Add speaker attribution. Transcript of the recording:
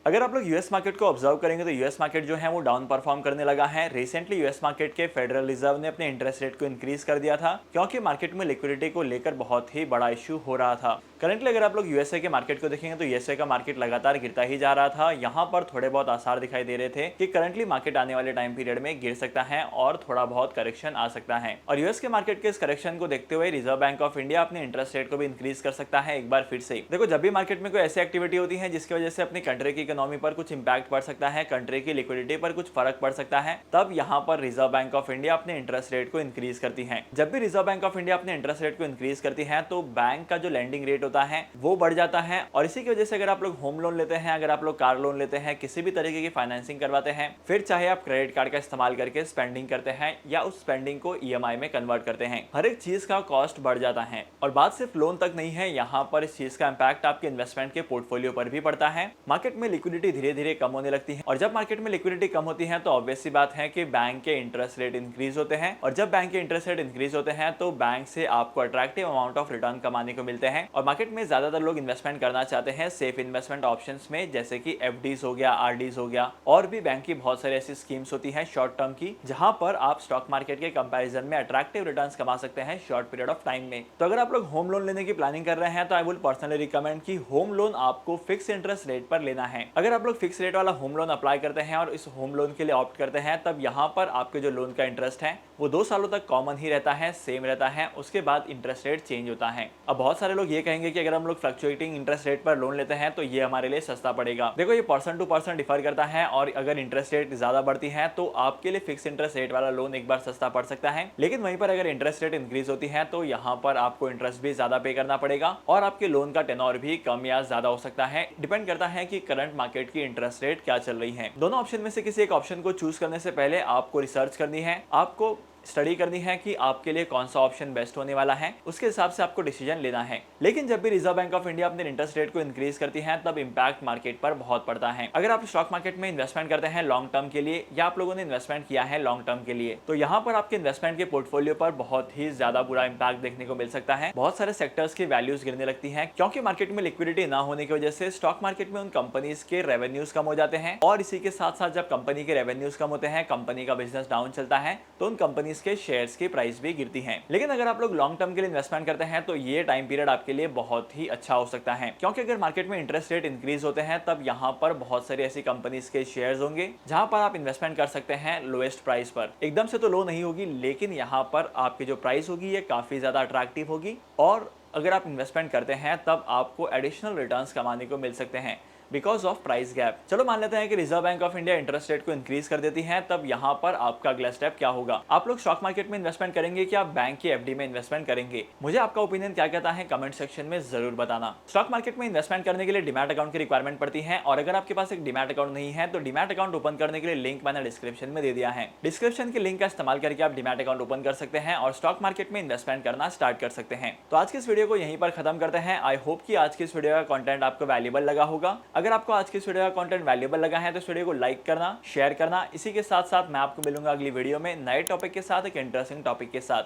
Speaker 1: अगर आप लोग यूएस मार्केट को ऑब्जर्व करेंगे तो यूएस मार्केट जो है वो डाउन परफॉर्म करने लगा है। रिसेंटली यूएस मार्केट के फेडरल रिजर्व ने अपने इंटरेस्ट रेट को इंक्रीज कर दिया था क्योंकि मार्केट में लिक्विडिटी को लेकर बहुत ही बड़ा इशू हो रहा था। करंटली अगर आप लोग यूएसए के मार्केट को देखेंगे तो यूएसए का मार्केट लगातार गिरता ही जा रहा था। यहाँ पर थोड़े बहुत आसार दिखाई दे रहे थे कि करंटली मार्केट आने वाले टाइम पीरियड में गिर सकता है और थोड़ा बहुत करेक्शन आ सकता है। और यूएस के मार्केट के इस करेक्शन को देखते हुए रिजर्व बैंक ऑफ इंडिया अपने इंटरेस्ट रेट को भी इंक्रीज कर सकता है एक बार फिर से। देखो, जब भी मार्केट में कोई ऐसी एक्टिविटी होती है जिसकी वजह से अपनी कंट्री की इकोनॉमी पर कुछ इंपैक्ट पड़ सकता है, कंट्री की लिक्विडिटी पर कुछ फर्क पड़ सकता है, तब यहाँ पर रिजर्व बैंक ऑफ इंडिया अपने इंटरेस्ट रेट को इंक्रीज करती है। जब भी रिजर्व बैंक ऑफ इंडिया अपने इंटरेस्ट रेट को इंक्रीज करती है तो बैंक का जो लैंडिंग रेट होता है वो बढ़ जाता है। और इसी की वजह से अगर आप लोग होम लोन लेते हैं, अगर आप लोग कार लोन लेते हैं, किसी भी तरीके की फाइनेंसिंग करवाते हैं, फिर चाहे आप क्रेडिट कार्ड का इस्तेमाल करके स्पेंडिंग करते हैं या उस स्पेंडिंग को ईएमआई में कन्वर्ट करते हैं, हर एक चीज का कॉस्ट बढ़ जाता है। और बात सिर्फ लोन तक नहीं है, यहाँ पर इस चीज का इंपैक्ट आपके इन्वेस्टमेंट के पोर्टफोलियो पर भी पड़ता है। मार्केट में लिक्विडिटी धीरे धीरे कम होने लगती है और जब मार्केट में लिक्विडिटी कम होती है तो ऑब्वियस सी बात है कि बैंक के इंटरेस्ट रेट इंक्रीज होते हैं। और जब बैंक के इंटरेस्ट रेट इंक्रीज होते हैं तो बैंक से आपको अट्रैक्टिव अमाउंट ऑफ रिटर्न कमाने को मिलते हैं। और मार्केट में ज्यादातर लोग इन्वेस्टमेंट करना चाहते हैं सेफ इन्वेस्टमेंट ऑप्शंस में, जैसे कि एफडीज हो गया, आरडीज हो गया, और भी बैंक की बहुत सारी ऐसी स्कीम्स होती हैं शॉर्ट टर्म की, जहां पर आप स्टॉक मार्केट के कंपैरिजन में अट्रैक्टिव रिटर्न्स कमा सकते हैं शॉर्ट पीरियड ऑफ टाइम में। तो अगर आप लोग होम लोन लेने की प्लानिंग कर रहे हैं तो आई वुड पर्सनली रिकमेंड कि होम लोन आपको फिक्स इंटरेस्ट रेट पर लेना है। अगर आप लोग फिक्स रेट वाला होम लोन अप्लाई करते हैं और इस होम लोन के लिए ऑप्ट करते हैं, तब यहाँ पर आपके जो लोन का इंटरेस्ट है वो 2 सालों तक कॉमन ही रहता है, सेम रहता है। उसके बाद इंटरेस्ट रेट चेंज होता है। अब बहुत सारे लोग ये कहेंगे कि अगर हम लोग फ्लक्चुएटिंग इंटरेस्ट रेट पर लोन लेते हैं तो ये हमारे लिए सस्ता पड़ेगा। देखो, ये पर्सन टू पर्सन डिफर करता है और अगर इंटरेस्ट रेट ज्यादा बढ़ती है तो आपके लिए फिक्स इंटरेस्ट रेट वाला लोन एक बार सस्ता पड़ सकता है, लेकिन वहीं पर अगर इंटरेस्ट रेट इंक्रीज होती है तो यहाँ पर आपको इंटरेस्ट भी ज्यादा पे करना पड़ेगा और आपके लोन का टेनोर भी कम या ज्यादा हो सकता है। डिपेंड करता है कि करंट मार्केट की इंटरेस्ट रेट क्या चल रही है। दोनों ऑप्शन में से किसी एक ऑप्शन को चूज करने से पहले आपको रिसर्च करनी है, आपको स्टडी करनी है कि आपके लिए कौन सा ऑप्शन बेस्ट होने वाला है, उसके हिसाब से आपको डिसीजन लेना है। लेकिन जब भी रिजर्व बैंक ऑफ इंडिया अपने इंटरेस्ट रेट को इंक्रीज करती है तब इंपैक्ट मार्केट पर बहुत पड़ता है। अगर आप स्टॉक मार्केट में इन्वेस्टमेंट करते हैं लॉन्ग टर्म के लिए या आप लोगों ने इन्वेस्टमेंट किया है लॉन्ग टर्म के लिए, तो यहाँ पर आपके इन्वेस्टमेंट के पोर्टफोलियो पर बहुत ही ज्यादा बुरा इंपैक्ट देखने को मिल सकता है। बहुत सारे सेक्टर्स की वैल्यूज गिरने लगती है क्योंकि मार्केट में लिक्विडिटी ना होने की वजह से स्टॉक मार्केट में उन कंपनीज के रेवेन्यूज कम हो जाते हैं और इसी के साथ साथ जब कंपनी के रेवेन्यूज कम होते हैं, कंपनी का बिजनेस डाउन चलता है, तो उन कंपनीज के शेयर्स की प्राइस भी गिरती है। लेकिन अगर आप लोग लॉन्ग टर्म के लिए इन्वेस्टमेंट करते हैं तो ये टाइम पीरियड आपके लिए बहुत ही अच्छा हो सकता है, क्योंकि अगर मार्केट में इंटरेस्ट रेट इंक्रीज होते हैं तब यहाँ पर बहुत सारी ऐसी कंपनीज के शेयर्स होंगे जहां पर आप इन्वेस्टमेंट कर सकते हैं लोएस्ट प्राइस पर। एकदम से तो लो नहीं होगी, लेकिन यहाँ पर आपकी जो प्राइस होगी ये काफी ज्यादा अट्रैक्टिव होगी और अगर आप इन्वेस्टमेंट करते हैं तब आपको एडिशनल रिटर्न्स कमाने को मिल सकते हैं बिकॉज ऑफ प्राइस गैप। चलो मान लेते हैं कि reserve bank of India interest rate को इंक्रीज कर देती है, तब यहाँ पर आपका अगला स्टेप क्या होगा? आप लोग स्टॉक मार्केट में इन्वेस्टमेंट करेंगे क्या बैंक की एफडी में इन्वेस्टमेंट करेंगे? मुझे आपका ओपिनियन क्या कहता है कमेंट सेक्शन में जरूर बताना। स्टॉक मार्केट में इन्वेस्टमेंट करने के लिए डीमैट अकाउंट की रिक्वायरमेंट पड़ती है और अगर आपके पास एक डीमैट अकाउंट नहीं है तो डीमैट अकाउंट ओपन करने के लिए लिंक मैंने डिस्क्रिप्शन में दे दिया है। डिस्क्रिप्शन के लिंक का इस्तेमाल करके आप डीमैट अकाउंट ओपन कर सकते हैं और स्टॉक मार्केट में इन्वेस्टमेंट करना स्टार्ट कर सकते हैं। तो आज की इस वीडियो को यहीं पर खत्म करते हैं। आई होप कि आज की इस वीडियो का कंटेंट आपको वैल्यूएबल लगा होगा। अगर आपको आज की वीडियो का कंटेंट वैल्यूएबल लगा है तो इस वीडियो को लाइक करना, शेयर करना। इसी के साथ साथ मैं आपको मिलूंगा अगली वीडियो में नए टॉपिक के साथ, एक इंटरेस्टिंग टॉपिक के साथ।